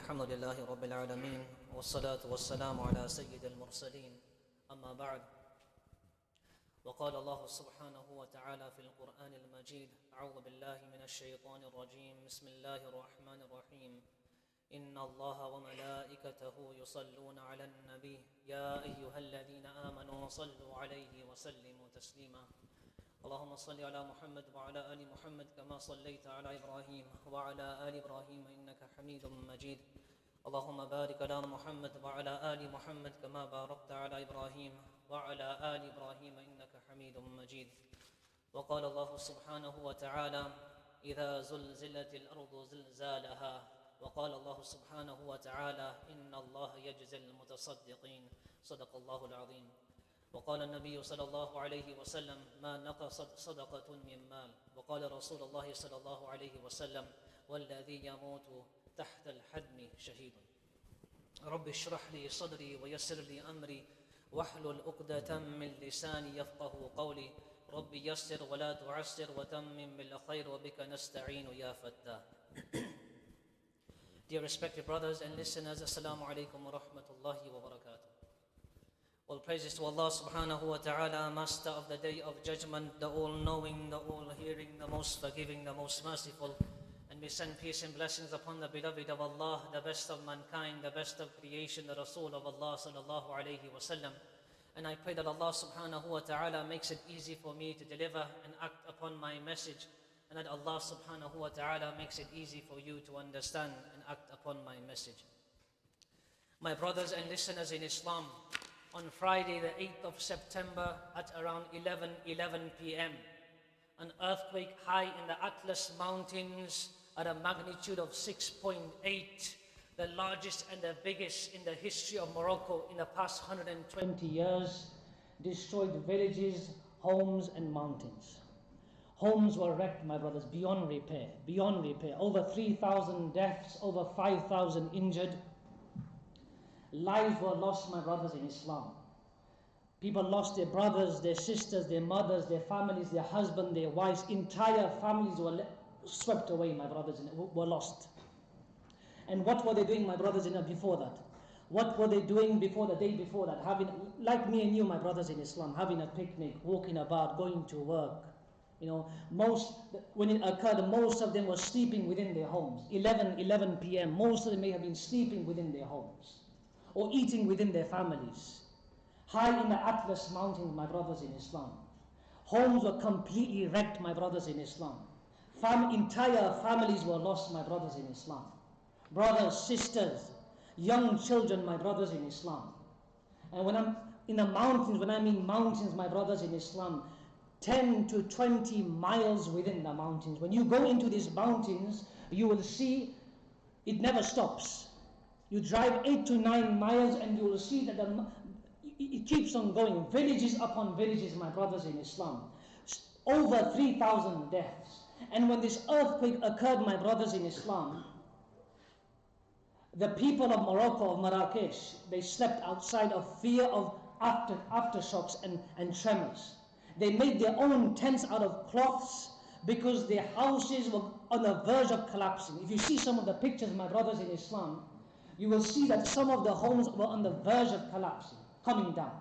الحمد لله رب العالمين والصلاة والسلام على سيد المرسلين أما بعد وقال الله سبحانه وتعالى في القرآن المجيد أعوذ بالله من الشيطان الرجيم بسم الله الرحمن الرحيم إن الله وملائكته يصلون على النبي يا أيها الذين آمنوا صلوا عليه وسلموا تسليما اللهم صل على محمد وعلى آل محمد كما صليت على إبراهيم وعلى آل إبراهيم إنك حميد مجيد اللهم بارك على محمد وعلى آل محمد كما باركت على إبراهيم وعلى آل إبراهيم إنك حميد مجيد وقال الله سبحانه وتعالى إذا زلزلت الأرض زلزالها وقال الله سبحانه وتعالى إن الله يجزي المتصدقين صدق الله العظيم وقال النبي صلى الله عليه وسلم ما نقصت صدقة من مال وقال رسول الله صلى الله عليه وسلم والذي يموت تحت الحدم شهيد رب اشرح لي صدري ويسر لي أمري واحلل عقدة من لساني يفقه قولي رب يسر ولا تعسر وتمم بالخير وبك نستعين يا فتاح. Dear respected brothers and listeners, As-Salaam alaikum wa rahmatullahi wa barakatuh. All praises to Allah subhanahu wa ta'ala, Master of the Day of Judgment, the all-knowing, the all-hearing, the most forgiving, the most merciful. And we send peace and blessings upon the beloved of Allah, the best of mankind, the best of creation, the Rasul of Allah sallallahu alayhi wa sallam. And I pray that Allah subhanahu wa ta'ala makes it easy for me to deliver and act upon my message, and that Allah subhanahu wa ta'ala makes it easy for you to understand and act upon my message. My brothers and listeners in Islam, on Friday the 8th of September at around 11 p.m., an earthquake high in the Atlas Mountains at a magnitude of 6.8, the largest and the biggest in the history of Morocco in the past 120 years, destroyed villages, homes and mountains. Homes were wrecked, my brothers, beyond repair. Over 3,000 deaths, over 5,000 injured. Lives were lost, my brothers, in Islam. People lost their brothers, their sisters, their mothers, their families, their husbands, their wives. Entire families were swept away, my brothers, and were lost. And what were they doing, my brothers, before that? What were they doing before the day before that? Having, like me and you, my brothers in Islam, having a picnic, walking about, going to work. When it occurred, most of them were sleeping within their homes. 11 p.m., most of them may have been sleeping within their homes or eating within their families. High in the Atlas Mountains, my brothers in Islam. Homes were completely wrecked, my brothers in Islam. Entire families were lost, my brothers in Islam. Brothers, sisters, young children, my brothers in Islam. And when I'm in the mountains, when I mean mountains, my brothers in Islam, 10 to 20 miles within the mountains. When you go into these mountains, you will see it never stops. You drive 8 to 9 miles and you will see that it keeps on going. Villages upon villages, my brothers in Islam. Over 3,000 deaths. And when this earthquake occurred, my brothers in Islam, the people of Morocco, of Marrakesh, they slept outside of fear of aftershocks and tremors. They made their own tents out of cloths because their houses were on the verge of collapsing. If you see some of the pictures, my brothers in Islam, you will see that some of the homes were on the verge of collapsing, coming down.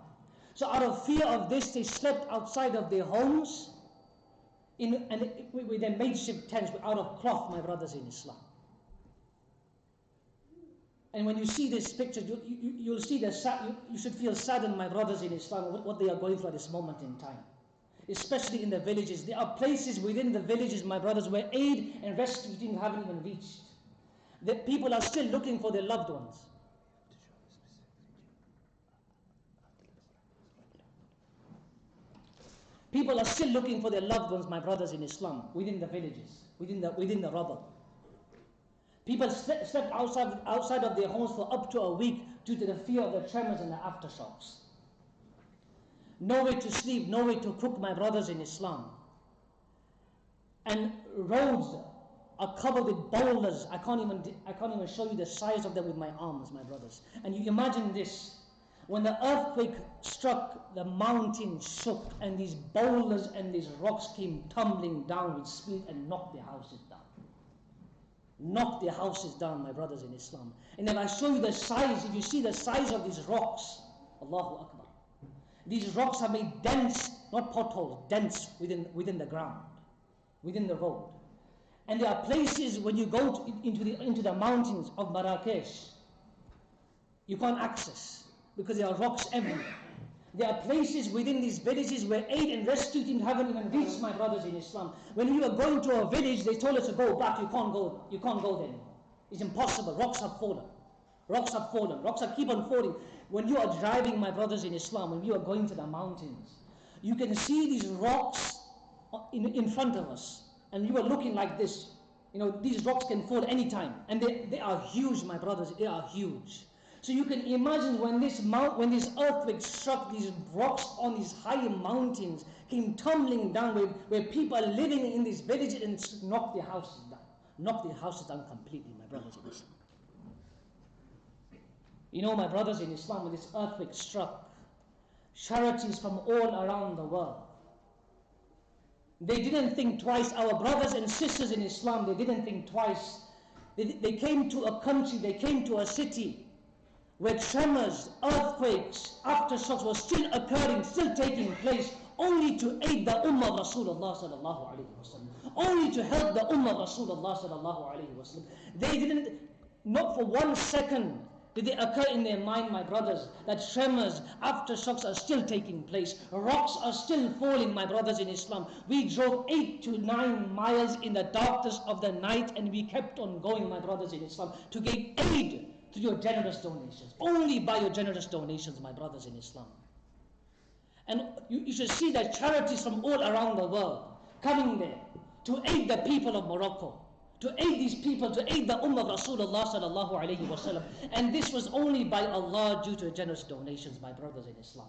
So out of fear of this, they slept outside of their homes with their makeshift tents out of cloth, my brothers in Islam. And when you see this picture, you'll see you should feel saddened, my brothers in Islam, what they are going through at this moment in time. Especially in the villages. There are places within the villages, my brothers, where aid and rescue teams haven't even reached. The people are still looking for their loved ones. People are still looking for their loved ones, my brothers in Islam, within the villages, within the rubble. People slept outside of their homes for up to a week due to the fear of the tremors and the aftershocks. Nowhere to sleep, nowhere to cook, my brothers in Islam. And roads are covered with boulders. I can't even show you the size of them with my arms, my brothers. And you imagine this. When the earthquake struck, the mountain shook, and these boulders and these rocks came tumbling down with speed and knocked their houses down. knocked their houses down, my brothers in Islam. And if I show you the size, if you see the size of these rocks, Allahu Akbar. These rocks are made dense, not potholes, dense within the ground, within the road. And there are places when you go into the mountains of Marrakesh, you can't access because there are rocks everywhere. There are places within these villages where aid and rescue teams haven't even reached, my brothers in Islam. When we were going to a village, they told us to go back. You can't go there anymore. It's impossible. Rocks have fallen. Rocks have fallen. Rocks are keep on falling. When you are driving, my brothers in Islam, when you are going to the mountains, you can see these rocks in front of us. And you are looking like this. You know, these rocks can fall anytime. And they are huge, my brothers. They are huge. So you can imagine when this earthquake struck, these rocks on these high mountains came tumbling down where people are living in these villages and knocked their houses down. Knocked their houses down completely, my brothers in Islam. You know, my brothers in Islam, when this earthquake struck, charities from all around the world, they didn't think twice. Our brothers and sisters in Islam, they didn't think twice. They came to a country, they came to a city where tremors, earthquakes, aftershocks were still occurring, still taking place, only to aid the Ummah of Rasulullah sallallahu alayhi wa sallam, only to help the Ummah of Rasulullah sallallahu alayhi wa sallam. They didn't, not for 1 second, did it occur in their mind, my brothers, that tremors, aftershocks are still taking place, rocks are still falling, my brothers in Islam. We drove 8 to 9 miles in the darkness of the night, and we kept on going, my brothers in Islam, to give aid to your generous donations. Only by your generous donations, my brothers in Islam. And you should see that charities from all around the world coming there to aid the people of Morocco, to aid these people, to aid the Ummah of Rasulullah sallallahu alayhi wa sallam. And this was only by Allah due to generous donations, my brothers in Islam.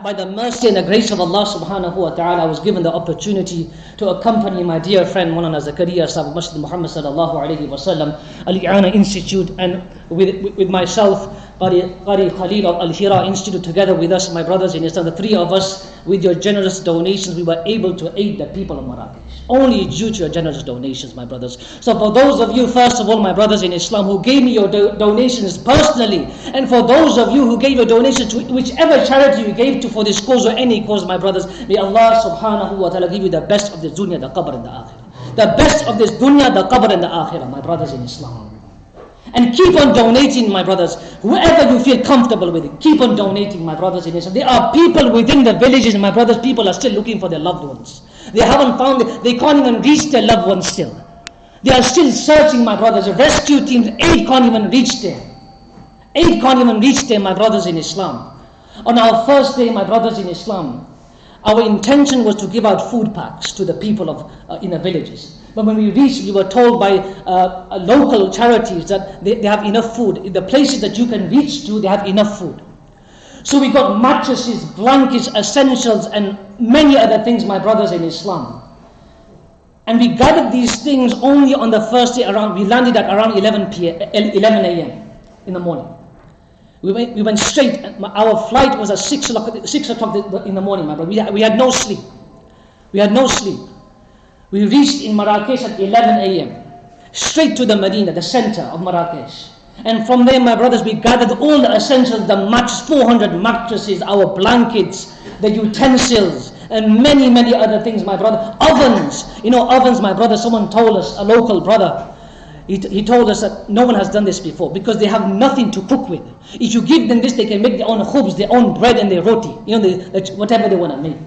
By the mercy and the grace of Allah subhanahu wa ta'ala, I was given the opportunity to accompany my dear friend Moulana Zakaria Sahib Masjid Muhammad sallallahu alayhi wa sallam, Al-I'ana Institute, and with myself, Qari Khalil of Al-Hira Institute, together with us, my brothers in Islam, the three of us, with your generous donations, we were able to aid the people of Marrakesh. Only due to your generous donations, my brothers. So for those of you, first of all, my brothers in Islam, who gave me your donations personally, and for those of you who gave your donations to whichever charity you gave to for this cause or any cause, my brothers, may Allah subhanahu wa ta'ala give you the best of this dunya, the qabr and the akhirah. The best of this dunya, the qabr and the akhirah, my brothers in Islam. And keep on donating, my brothers. Whoever you feel comfortable with it, keep on donating, my brothers in Islam. There are people within the villages, my brothers, people are still looking for their loved ones. They haven't found it. They can't even reach their loved ones still. They are still searching, my brothers. Rescue teams, aid can't even reach there. Aid can't even reach there, my brothers in Islam. On our first day, my brothers in Islam, our intention was to give out food packs to the people of in the villages. But when we reached, we were told by local charities that they have enough food. In the places that you can reach to, they have enough food. So we got mattresses, blankets, essentials, and many other things, my brothers in Islam. And we gathered these things only on the first day we landed at around 11 a.m. in the morning. We went straight. Our flight was at 6 o'clock in the morning, my brother. We had no sleep. We had no sleep. We reached in Marrakesh at 11 a.m. Straight to the Medina, the center of Marrakesh. And from there, my brothers, we gathered all the essentials, the 400 mattresses, our blankets, the utensils, and many, many other things, my brother. Ovens. You know, ovens, my brother, someone told us, a local brother, he told us that no one has done this before because they have nothing to cook with. If you give them this, they can make their own khubz, their own bread and their roti. You know, whatever they want to make.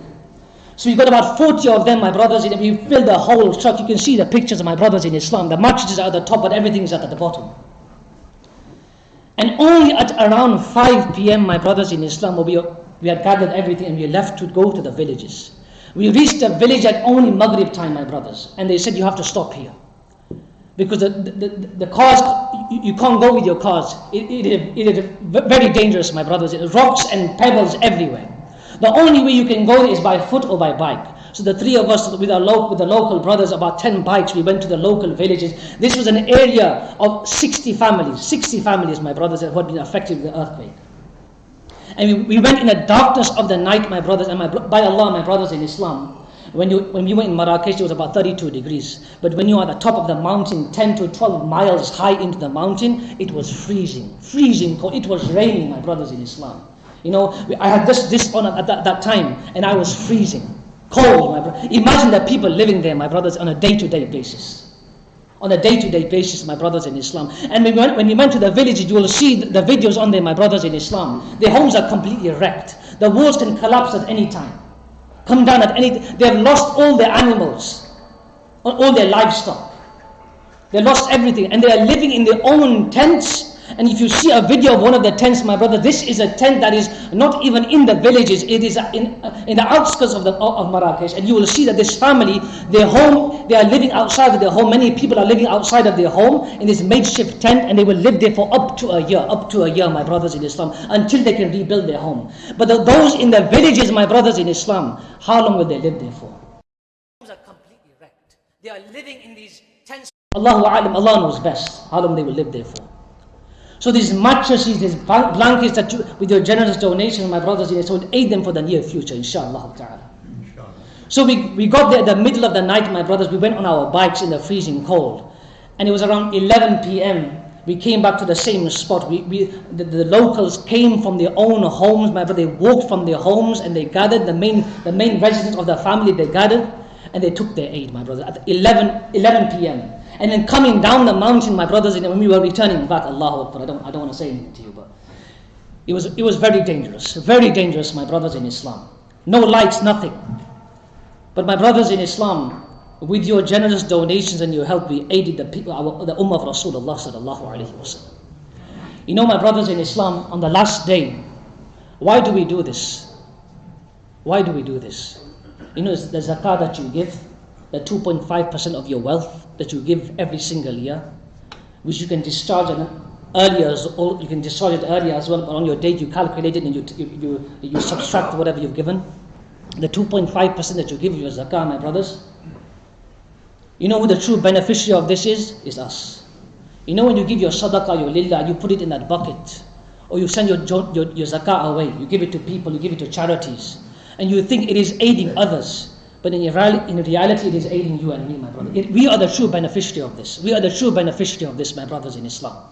So we got about 40 of them, my brothers. We filled the whole truck. You can see the pictures of my brothers in Islam. The mattresses are at the top, but everything is at the bottom. And only at around 5 p.m., my brothers in Islam, we had gathered everything and we left to go to the villages. We reached the village at only Maghrib time, my brothers. And they said, you have to stop here. Because the cars, you can't go with your cars. It is very dangerous, my brothers. Rocks and pebbles everywhere. The only way you can go is by foot or by bike. So the three of us with the local brothers, about 10 bikes, we went to the local villages. This was an area of 60 families, my brothers, that had been affected with the earthquake. And we went in the darkness of the night, my brothers, and by Allah, my brothers in Islam. When we were in Marrakesh, it was about 32 degrees. But when you are at the top of the mountain, 10 to 12 miles high into the mountain, it was freezing cold. It was raining, my brothers in Islam. I had this on at that time, and I was freezing cold, my brother. Imagine the people living there, my brothers, on a day-to-day basis. On a day-to-day basis, my brothers in Islam. And when we went to the villages, you will see the videos on there, my brothers in Islam. Their homes are completely wrecked. The walls can collapse at any time. Come down at any time. They have lost all their animals, all their livestock. They lost everything. And they are living in their own tents. And if you see a video of one of the tents, my brother, this is a tent that is not even in the villages. It is in the outskirts of Marrakesh. And you will see that this family, their home, they are living outside of their home. Many people are living outside of their home in this makeshift tent, and they will live there for up to a year, my brothers in Islam, until they can rebuild their home. But those in the villages, my brothers in Islam, how long will they live there for? Homes are completely wrecked. They are living in these tents. Allahu A'lam, Allah knows best how long they will live there for. So these mattresses, these blankets that with your generous donation, my brothers in Islam, will aid them for the near future, inshallah ta'ala. So we got there at the middle of the night, my brothers. We went on our bikes in the freezing cold. And it was around 11 p.m. We came back to the same spot. The locals came from their own homes, my brother. They walked from their homes and they gathered, the main residents of the family, they gathered and they took their aid, my brother, at 11 p.m. And then coming down the mountain, my brothers, when we were returning back, Allahu Akbar, I don't want to say anything to you, but it was very dangerous, my brothers in Islam. No lights, nothing. But my brothers in Islam, with your generous donations and your help, we aided the people, the Ummah of Rasulullah sallallahu alaihi wasallam. My brothers in Islam, on the last day, why do we do this? Why do we do this? It's the zakah that you give, the 2.5% of your wealth that you give every single year, which you can discharge earlier as well. You can discharge it earlier as well, but on your date you calculate it and you subtract whatever you've given. The 2.5% that you give your zakah, my brothers. You know who the true beneficiary of this is? Is us. When you give your sadaqah, your lillah, you put it in that bucket, or you send your zakah away, you give it to people, you give it to charities, and you think it is aiding others. But in reality, it is aiding you and me, my brother. We are the true beneficiary of this. We are the true beneficiary of this, my brothers in Islam.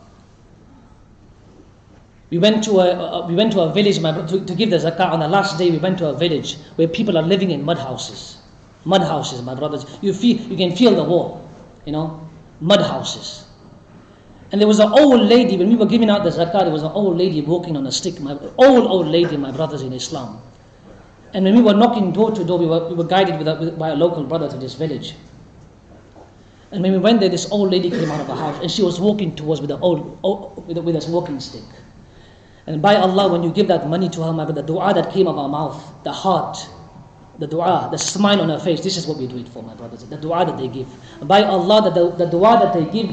We went to a village, my brother, to give the zakah. On the last day, we went to a village where people are living in mud houses. Mud houses, my brothers. You can feel the wall, mud houses. And there was an old lady, when we were giving out the zakah, there was an old lady walking on a stick, old lady, my brothers in Islam. And when we were knocking door to door, we were guided by a local brother to this village. And when we went there, this old lady came out of her house, and she was walking towards with a walking stick. And by Allah, when you give that money to her, my brother, the dua that came out of her mouth, the heart, the dua, the smile on her face, this is what we do it for, my brothers. The dua that they give. By Allah, the dua that they give,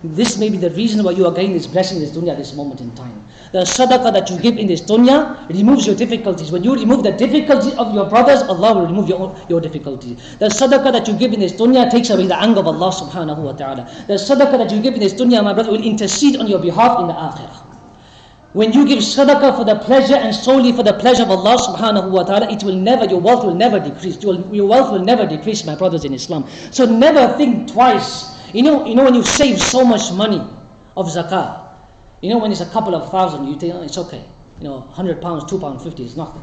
this may be the reason why you are getting this blessing in this dunya at this moment in time. The sadaqah that you give in this dunya removes your difficulties. When you remove the difficulty of your brothers, Allah will remove your difficulties. The sadaqah that you give in this dunya takes away the anger of Allah subhanahu wa ta'ala. The sadaqah that you give in this dunya, my brother, will intercede on your behalf in the akhirah. When you give sadaqah for the pleasure and solely for the pleasure of Allah subhanahu wa ta'ala, your wealth will never decrease. Your wealth will never decrease, my brothers in Islam. So never think twice. When you save so much money of zakah, when it's a couple of thousand, you think, it's okay. £100, £2.50 is nothing.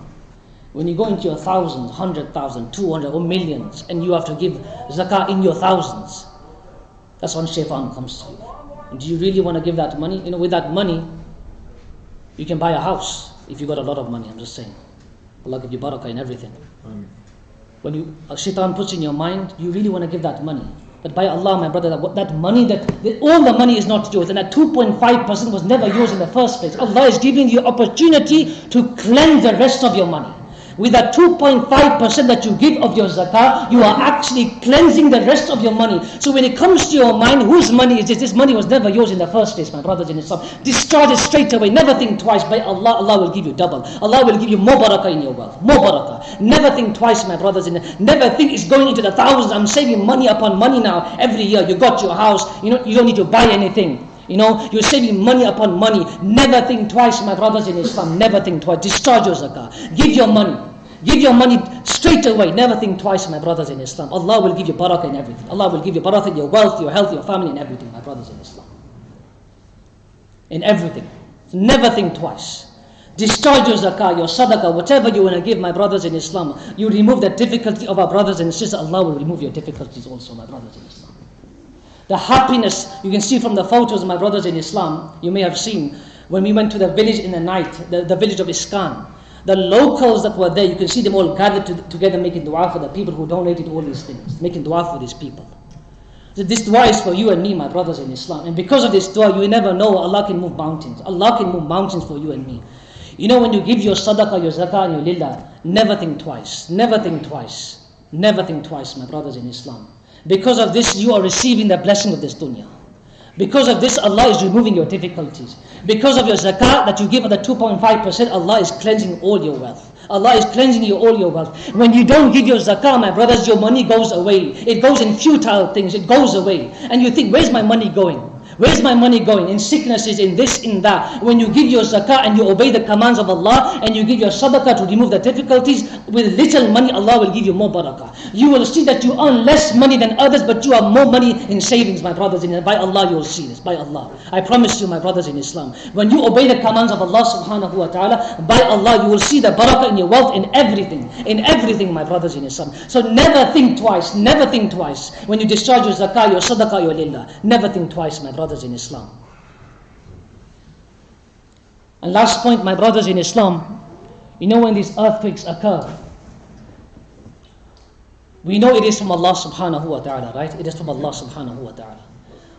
When you go into your thousands, 100,000, 200, or millions, and you have to give zakah in your thousands, that's when shaitan comes to you. Do you really want to give that money? With that money, you can buy a house if you got a lot of money. I'm just saying. Allah give you barakah in everything. When shaitan puts in your mind, you really want to give that money. But by Allah, my brother, that money, all the money is not yours. And that 2.5% was never yours in the first place. Allah is giving you opportunity to cleanse the rest of your money. With that 2.5% that you give of your zakah, you are actually cleansing the rest of your money. So when it comes to your mind, whose money is this? This money was never yours in the first place, my brothers in Islam. Discharge it straight away. Never think twice. By Allah, Allah will give you double. Allah will give you more barakah in your wealth. More barakah. Never think twice, my brothers. Never think it's going into the thousands. I'm saving money upon money now. Every year you got your house. You don't need to buy anything. You're saving money upon money. Never think twice, my brothers in Islam. Never think twice. Discharge your zakah. Give your money. Give your money straight away. Never think twice, my brothers in Islam. Allah will give you barakah in everything. Allah will give you barakah in your wealth, your health, your family, and everything, my brothers in Islam. In everything. Never think twice. Discharge your zakah, your sadaqah, whatever you want to give, my brothers in Islam. You remove the difficulty of our brothers and sisters. Allah will remove your difficulties also, my brothers in Islam. The happiness, you can see from the photos, my brothers in Islam, you may have seen, when we went to the village in the night, the village of Iskan. The locals that were there, you can see them all gathered together making dua for the people who donated all these things, making dua for these people. So this dua is for you and me, my brothers in Islam. And because of this dua, you never know, Allah can move mountains. Allah can move mountains for you and me. You know, when you give your sadaqah, your zakah, and your lillah, never think twice. Never think twice. Never think twice, my brothers in Islam. Because of this, you are receiving the blessing of this dunya. Because of this, Allah is removing your difficulties. Because of your zakah that you give at the 2.5%, Allah is cleansing all your wealth. Allah is cleansing you all your wealth. When you don't give your zakah, my brothers, your money goes away. It goes in futile things. It goes away. And you think, where's my money going? Where's my money going? In sicknesses, in this, in that. When you give your zakah and you obey the commands of Allah and you give your sadaqah to remove the difficulties, with little money, Allah will give you more barakah. You will see that you earn less money than others, but you have more money in savings, my brothers. By Allah, you will see this. By Allah. I promise you, my brothers in Islam. When you obey the commands of Allah subhanahu wa ta'ala, by Allah, you will see the barakah in your wealth, in everything. In everything, my brothers in Islam. So never think twice. Never think twice. When you discharge your zakah, your sadaqah, your lillah. Never think twice, my brothers in Islam. And last point, my brothers in Islam, you know when these earthquakes occur, we know it is from Allah subhanahu wa ta'ala, right? It is from Allah subhanahu wa ta'ala.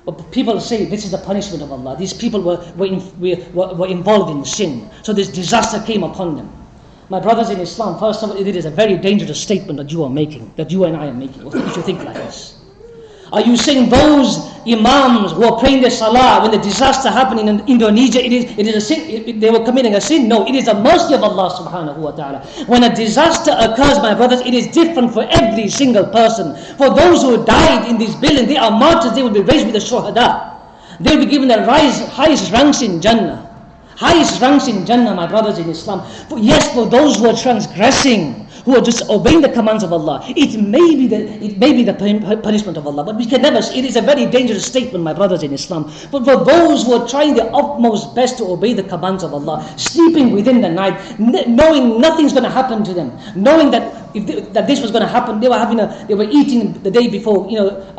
But people say this is the punishment of Allah. These people were involved in sin. So this disaster came upon them. My brothers in Islam, first of all, it is a very dangerous statement that you are making, that you and I are making, if you think like this. Are you saying those imams who are praying their salah when the disaster happened in Indonesia, it is a sin, they were committing a sin? No, it is a mercy of Allah subhanahu wa ta'ala. When a disaster occurs, my brothers, it is different for every single person. For those who died in this building, they are martyrs, they will be raised with the shuhada. They will be given the highest ranks in Jannah. Highest ranks in Jannah, my brothers in Islam. For those who are transgressing, who are just obeying the commands of Allah, it may be the punishment of Allah, but we can never. It is a very dangerous statement, my brothers in Islam. But for those who are trying their utmost best to obey the commands of Allah, sleeping within the night, knowing nothing's going to happen to them, knowing that that this was going to happen, they were eating the day before,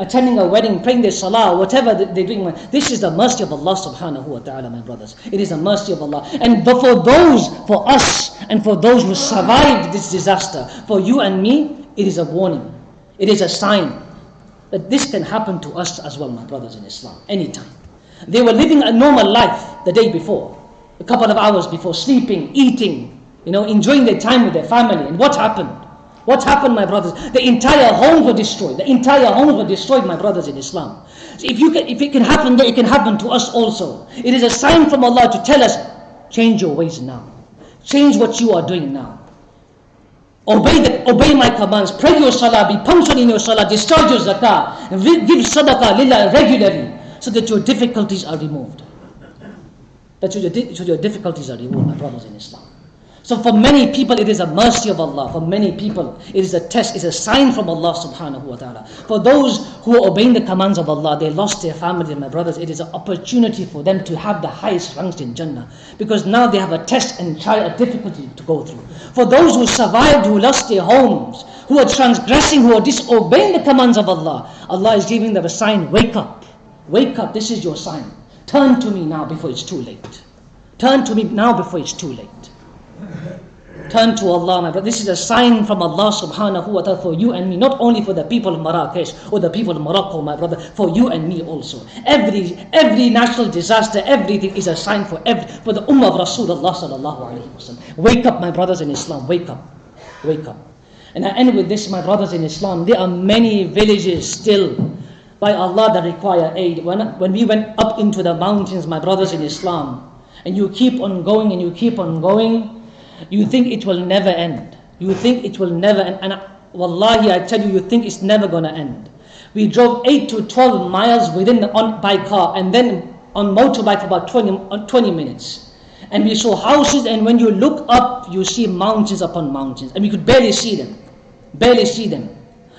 attending a wedding, praying their salah, whatever they're doing. This is the mercy of Allah subhanahu wa ta'ala, my brothers. It is the mercy of Allah. And but for us, and for those who survived this disaster, for you and me, it is a warning. It is a sign that this can happen to us as well, my brothers in Islam, anytime. They were living a normal life the day before, a couple of hours before, sleeping, eating, enjoying their time with their family. And what happened? What happened, my brothers? The entire homes were destroyed. The entire homes were destroyed, my brothers in Islam. So if it can happen there, it can happen to us also. It is a sign from Allah to tell us, change your ways now. Change what you are doing now. Obey my commands. Pray your salah. Be punctual in your salah. Discharge your zakah. Give sadaqah lillah regularly, so that your difficulties are removed. Your difficulties are removed, my brothers in Islam. So for many people, it is a mercy of Allah. For many people, it is a test, it's a sign from Allah subhanahu wa ta'ala. For those who are obeying the commands of Allah, they lost their family, my brothers. It is an opportunity for them to have the highest ranks in Jannah. Because now they have a test and trial, a difficulty to go through. For those who survived, who lost their homes, who are transgressing, who are disobeying the commands of Allah, Allah is giving them a sign, wake up. Wake up, this is your sign. Turn to me now before it's too late. Turn to me now before it's too late. Turn to Allah, my brother. This is a sign from Allah subhanahu wa ta'ala for you and me. Not only for the people of Marrakesh or the people of Morocco, my brother. For you and me also. Every natural disaster, everything is a sign for the ummah of Rasulullah sallallahu alayhi wa sallam. Wake up, my brothers in Islam. Wake up. Wake up. And I end with this, my brothers in Islam. There are many villages still by Allah that require aid. When we went up into the mountains, my brothers in Islam, and you keep on going and you keep on going, you think it will never end. You think it will never end. And wallahi, I tell you, you think it's never going to end. We drove 8 to 12 miles by car, and then on motorbike for about 20 minutes. And we saw houses, and when you look up, you see mountains upon mountains, and we could barely see them. Barely see them.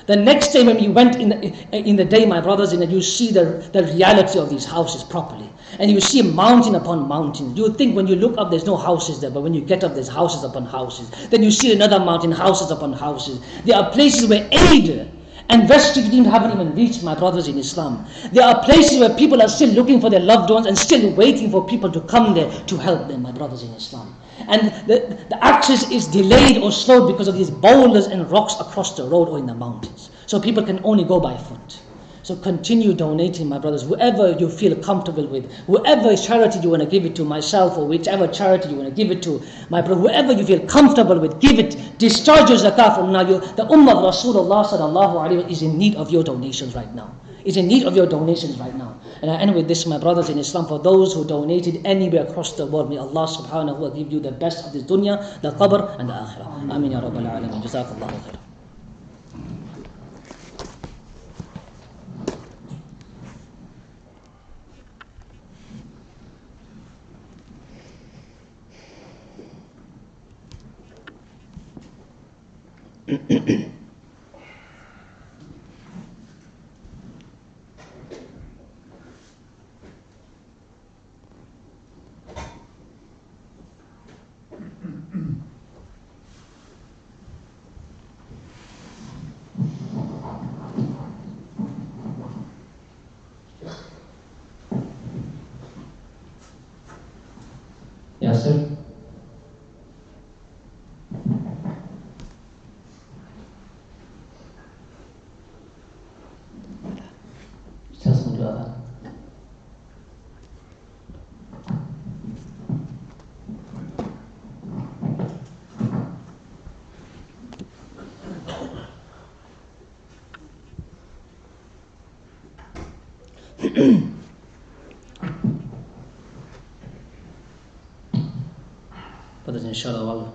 The next day when we went in the day, my brothers, you see the reality of these houses properly. And you see mountain upon mountain. You would think when you look up there's no houses there, but when you get up there's houses upon houses. Then you see another mountain, houses upon houses. There are places where aid and rescue haven't even reached, my brothers in Islam. There are places where people are still looking for their loved ones and still waiting for people to come there to help them, my brothers in Islam. And the access is delayed or slowed because of these boulders and rocks across the road or in the mountains. So people can only go by foot. So continue donating, my brothers, whoever you feel comfortable with, whoever charity you want to give it to, myself or whichever charity you want to give it to, my brother, whoever you feel comfortable with, give it. Discharge your zakah from now. The ummah of Rasulullah sallallahu alaihi wasallam is in need of your donations right now. Is in need of your donations right now. And I end with this, my brothers in Islam, for those who donated anywhere across the world, may Allah subhanahu wa ta'ala give you the best of this dunya, the qabr and the akhirah. Ameen ya rabbal alameen. Jazakallahu khair. Yes, sir. Just want to add. Brothers, inshallah,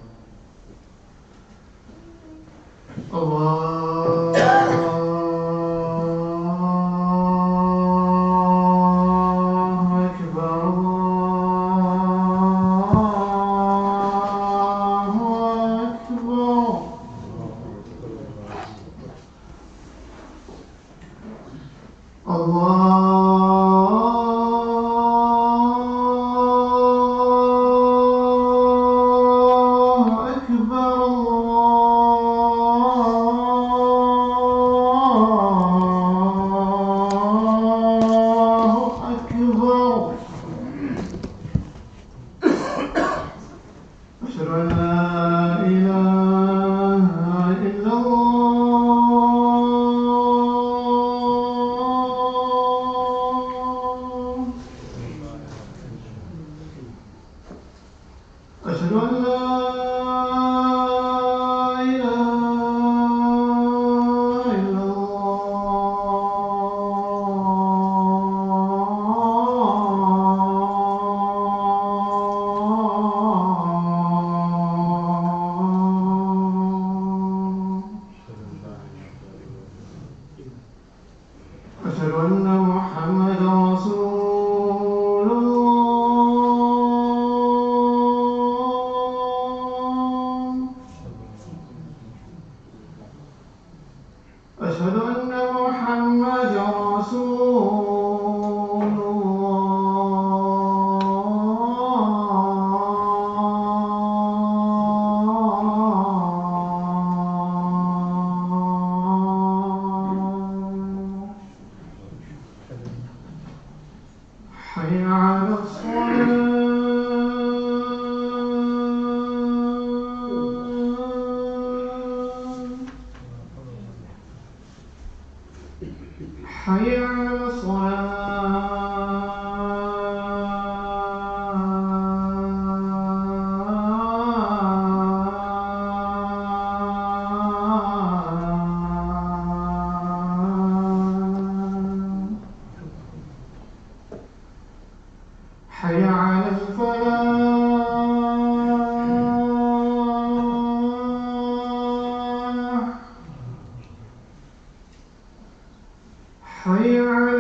أشهد أن محمد رسول الله. أشهد أن محمد رسول حي على الصلاة حي على الصلاة حي على الفلاح حي على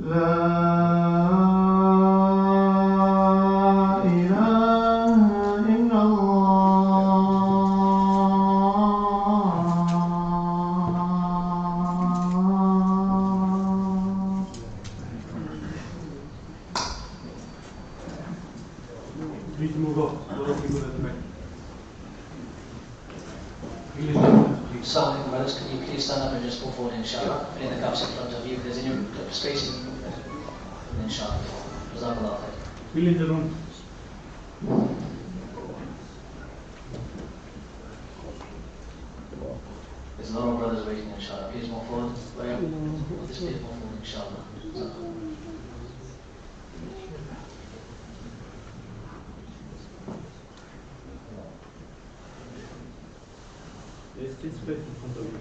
إله إلا الله. Please move up. A lot of people at the back. Assalamu alaikum, brothers. Can you please stand up and just move forward, inshallah? Fill in the gaps in front of you. If there's any space, inshallah. Jazakallah khair. Fill in the room. There's a lot of brothers waiting, inshallah. Please move forward. Where? Please move forward, inshallah. Jazakallah. There's still space in front of you.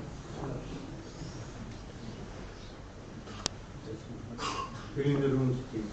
Fill in the rooms, please.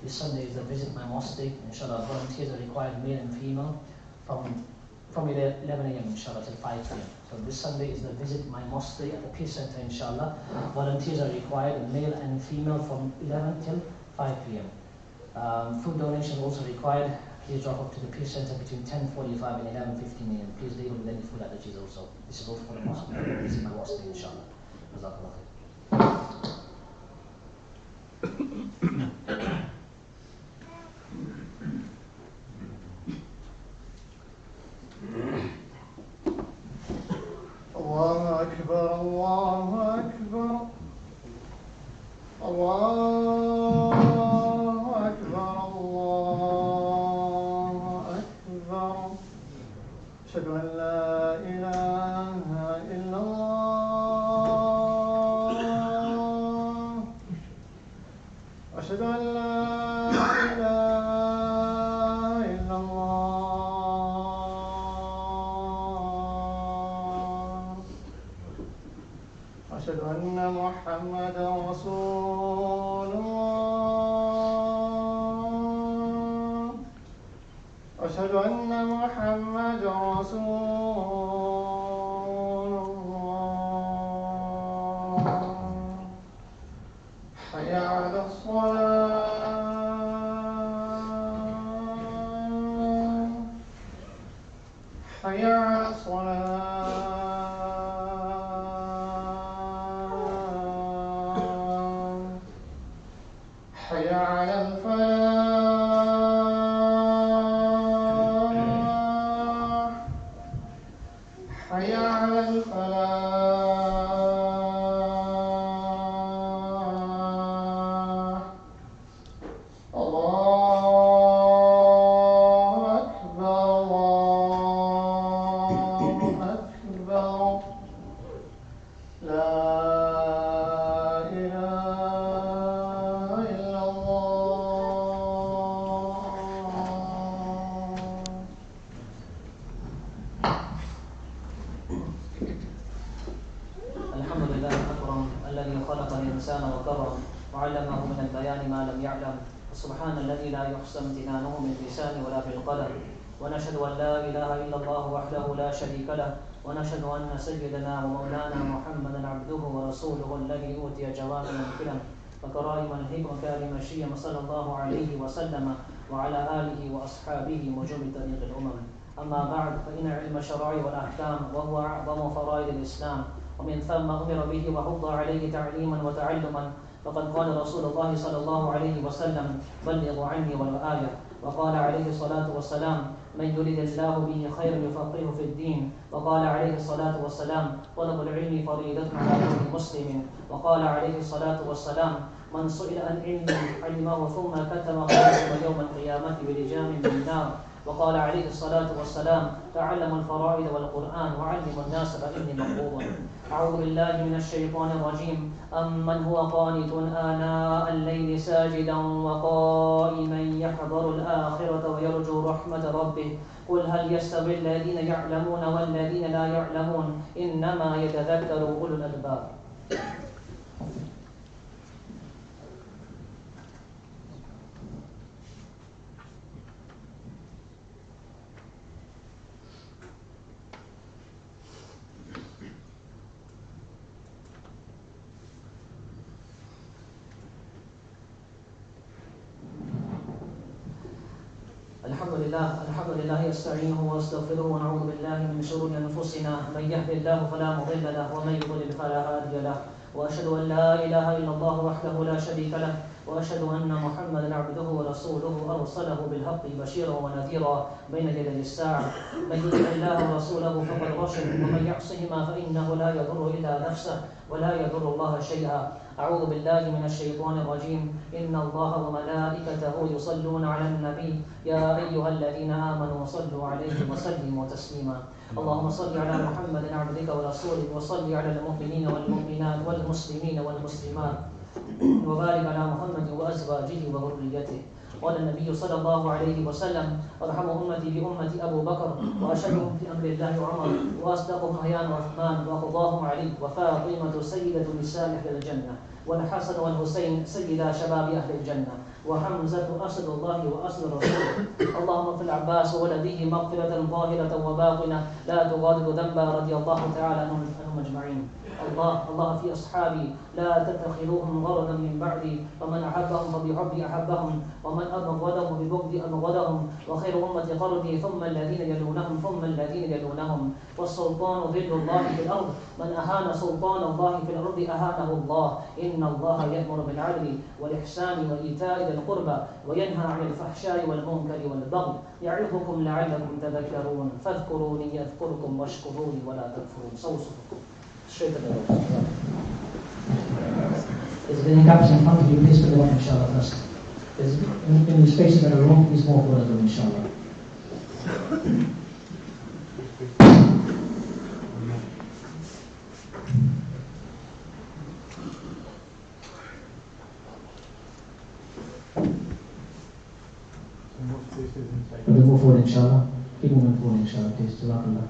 This Sunday is the Visit My Mosque Day. Inshallah, volunteers are required, male and female, from 11 a.m. inshallah till 5 p.m. So this Sunday is the Visit My Mosque Day at the Peace Center inshallah. Volunteers are required, male and female, from 11 till 5 p.m. Food donation also required. Please drop up to the Peace Center between 10:45 and 11:15 a.m. Please label with any food allergies also. This is also for the mosque. This is my mosque day, inshallah. Jazakallah khair. الله أكبر الله أكبر الله أكبر الله أكبر أشهد أن لا إله إلا الله أشهد أن لا إله إلا الله أشهد أن محمدا رسول الله أشهد أن محمدا رسول الله حي على الصلاة حي على الصلاة حي على الفلاح حي على الفلاح الله أكبر الله أكبر لا إله إلا الله الحمد لله الأكرم الذي خلق الإنسان وكرم وعلمه من البيان ما لم يعلم. سبحان الذي لا يحصى امتنانه من لسان ولا بالقلم. ونشهد أن لا إله إلا الله وحده لا شريك له. ونشهد أن سيدنا ومولانا محمدا عبده ورسوله الذي أوتي جوامع الكلم وكرائم الحكم الشيم صلى الله عليه وسلم وعلى آله وأصحابه مجوب طريق الأمم. أما بعد فإن علم الشرع والأحكام وهو أعظم فرائض الإسلام، ومن ثم أمر به وحض عليه تعليما وتعلما. فقد قال رسول الله صلى الله عليه وسلم: بلغوا عني ولو آية. وقال عليه الصلاة والسلام: من يرد الله به خيرا يفقهه في الدين. وقال عليه الصلاة والسلام: طلب العلم فريضة على كل مسلم. وقال عليه الصلاة والسلام: من سئل عن علم علمه ثم كتمه يوم القيامة بلجام من نار. وقال عليه الصلاة والسلام: تعلموا الفرائض والقرآن وعلموا الناس فإني مقبوض. أعوذ بالله من الشيطان الرجيم. أمن هو قانت آناء الليل ساجدا وقائما يحذر الآخرة ويرجو رحمة ربه قل هل يستوي الذين يعلمون والذين لا يعلمون إنما يتذكر أولو الألباب. الحمد لله يستعينه واستغفره ونعوذ بالله من شرور انفسنا، من يهد الله فلا مضل له ومن يضلل فلا هادي له، واشهد ان لا اله الا الله وحده لا شريك له، واشهد ان محمدا عبده ورسوله ارسله بالحق بشيرا ونذيرا بين يدي الساعه. من يطع الله ورسوله فقد رشد، ومن يعصهما فانه لا يضر الا نفسه ولا يضر الله شيئا. أعوذ بالله من الشيطان الرجيم. إن الله وملائكته يصلون على النبي يا أيها الذين آمنوا صلوا عليه وسلموا تسليما. اللهم صل على محمد عبدك ورسولك، وصل على المؤمنين والمؤمنات والمسلمين والمسلمات، وبارك على محمد وأزواجه وذريته. قال النبي صلى الله عليه وسلم: أرحم أمتي بأمتي أبو بكر، وأشهدهم في أمر الله عمر، وأصدقهم حيان عثمان، وقضاهم علي، وفاطمة سيدة نساء أهل الجنة، والحسن والحسين سيدا شباب أهل الجنة، وحمزة أسد الله وأسد رسوله. اللهم اغفر العباس وولده مغفرة ظاهرة وباطنة لا تغادر ذنبا، رضي الله تعالى عنهم أجمعين. الله في أصحابي لا تتخذوهم غرضا من بعدي، فمن أحبهم فبحبي أحبهم، ومن أبغضهم ببغضي أبغضهم، وخير أمة قرني ثم الذين يلونهم ثم الذين يلونهم. والسلطان ظل الله في الأرض، من أهان سلطان الله في الأرض أهانه الله. إن الله يأمر بالعدل والإحسان وإيتاء ذي القربى وينهى عن الفحشاء والمنكر والبغي، يعظكم لعلكم تذكرون. فاذكروني أذكركم واشكروني ولا تكفرون. صوصكم straight to the Lord. Is there any gaps in front of you? Please put them up, inshallah, first. There's any spaces in the room, please move forward them, inshallah. Put them move forward, inshallah. Keep moving forward, inshallah, please. Jazakallah.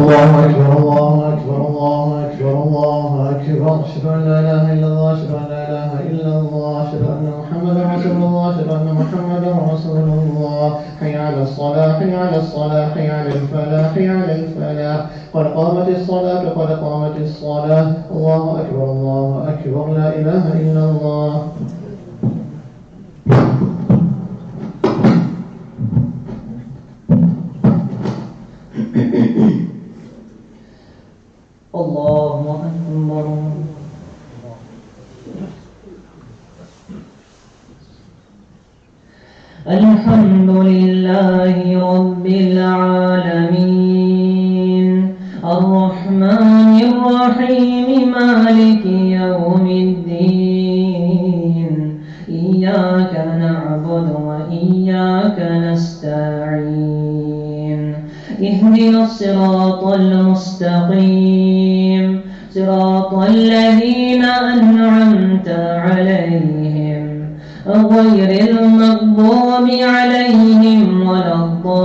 الله أكبر الله أكبر الله أكبر الله أكبر. أشهد أن لا إله إلا الله، أشهد أن لا إله إلا الله، أشهد أن محمدا رسول الله، أشهد أن محمدا رسول الله. حي على الصلاة، حي على الصلاة، حي على الفلاح، حي على الفلاح. قد قامت الصلاة، قد قامت الصلاة. الله أكبر الله أكبر، لا إله إلا الله. الله أكبر. الحمد لله رب العالمين، الرحمن الرحيم، مالك يوم الدين. إياك نعبد وإياك نستعين. اهدنا الصراط المستقيم، صراط الذين أنعمت عليهم، غير المغضوب عليهم ولا الضالين.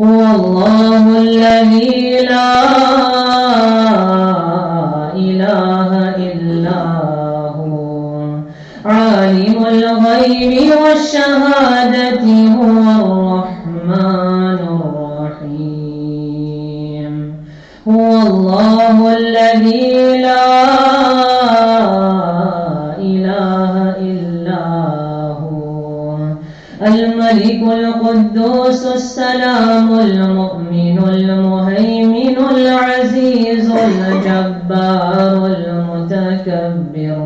هو الله الذي لا إله إلا هو، عالم الغيب والشهادة، هو الرحمن الرحيم. هو الله الذي لا إله إلا هو، الملك القدوس السلام المؤمن المهيمن العزيز الجبار المتكبر،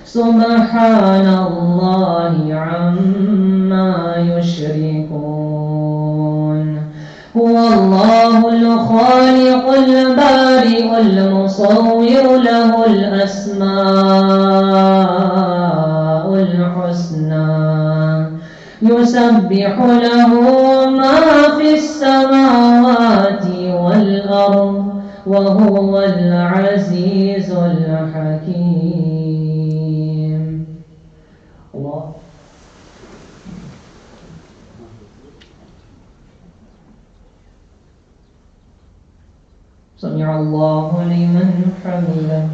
سبحان الله عما يشركون. هو الله الخالق البارئ المصور، له الأسماء الحسنى، يسبح له ما في السماوات والأرض، وهو العزيز الحكيم. الله. سمع الله لمن حمده.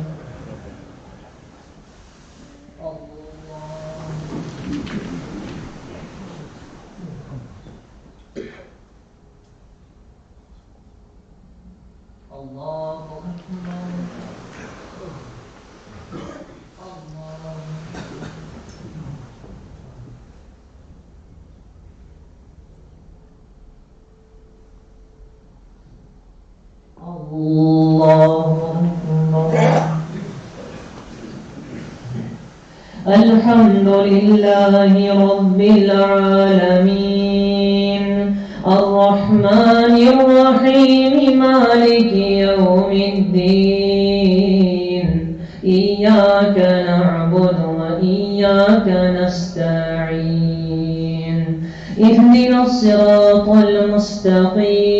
الله أكبر. الحمد لله رب العالمين الرحمن الرحيم مالك يوم الدين إياك نعبد وإياك نستعين اهدنا الصراط المستقيم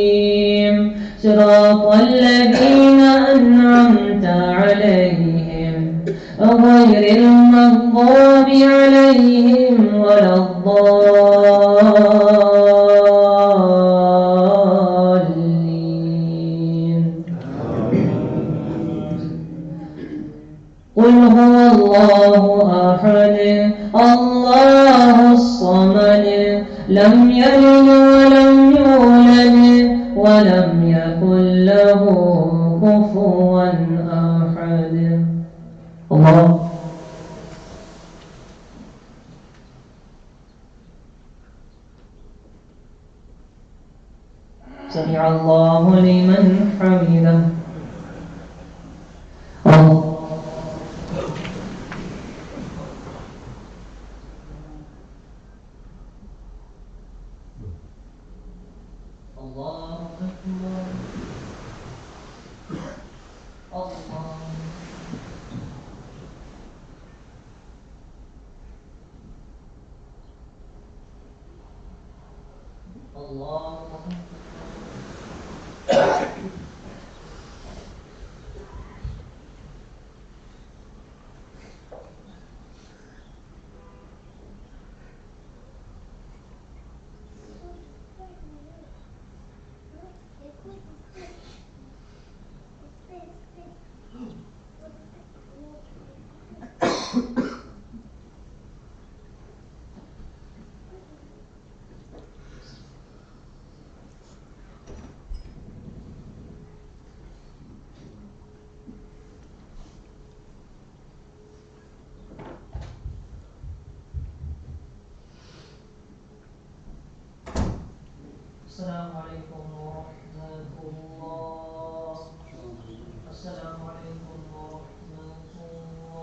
صراط الذين أنعمت عليهم غير المغضوب عليهم ولا الضالين. قل هو الله أحد الله الصمد لم يلد ولم يولد ولم يكن له كفوا أحد. الله سمع الله لمن حمده. الله أكبر. الله السلام عليكم ورحمة الله. السلام عليكم ورحمة الله.